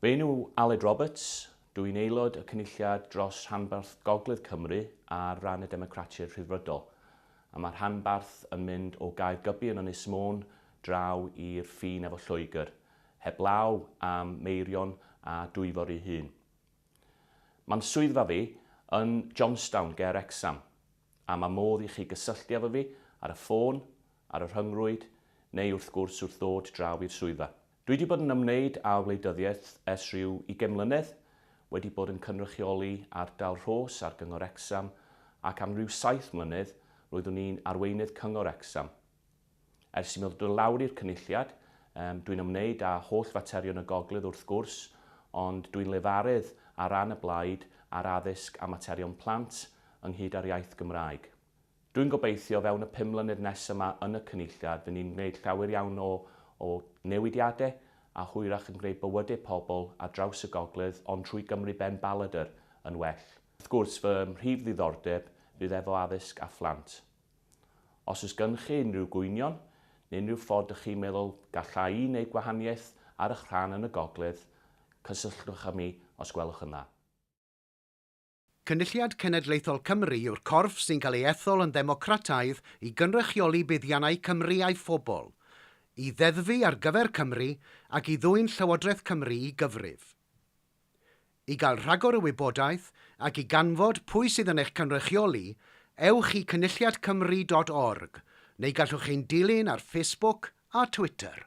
Fe enw Aelod Roberts, dwi'n aelod y Cynulliad dros rhanbarth Gogledd Cymru a ran y Democratiaid Rhyddfrydol. A mae'r rhanbarth yn mynd o Gaergybi yn Ynys Môn draw i'r ffin efo Lloegr, heblaw am Meirion a Dwyfor ei hun. Mae'n swyddfa fi yn Johnstown, ger Wrecsam, a mae modd i chi gysylltu efo fi ar y ffôn, ar y rhyngrwyd, neu wrth gwrs wrth ddod draw i'r swyddfa. Dwi wedi bod yn ymwneud â wleidyddiaeth ers rhyw 20 mlynedd, wedi bod yn cynrychioli ardal Rhos ar gyngor Wrecsam, ac am rhyw 7 mlynedd roeddwn ni'n arweinydd cyngor Wrecsam. Ers i mi ddod lawr i'r cynulliad, dwi'n ymwneud â holl faterion y gogledd wrth gwrs, ond dwi'n lefarydd ar ran y blaid ar addysg a materion plant ynghyd â'r iaith Gymraeg. Dwi'n gobeithio fewn y 5 mlynedd nesaf yma yn y cynulliad fy ni'n gwneud llawer iawn o newidiadau a hwyrach yn gwneud bywydau pobl ar draws y gogledd ond trwy Gymru ben Baladr yn well. Wrth gwrs fy mhrif ddiddordeb fydd efo addysg a phlant. Os oes gennych chi unrhyw gwynion neu unrhyw ffordd ych chi'n meddwl gallai i wneud gwahaniaeth ar eich rhan yn y gogledd, cysylltwch â mi os gwelwch yn dda. Cynulliad Cenedlaethol Cymru yw'r corff sy'n cael ei ethol yn ddemocrataidd i gynrychioli buddiannau Cymru a'i phobl, i ddeddfu ar gyfer Cymru ac i ddwyn Llywodraeth Cymru i gyfrif. I gael rhagor o wybodaeth ac i ganfod pwy sydd yn eich cynrychioli, ewch i cynulliadcymru.org neu gallwch chi'n dilyn ar Facebook a Twitter.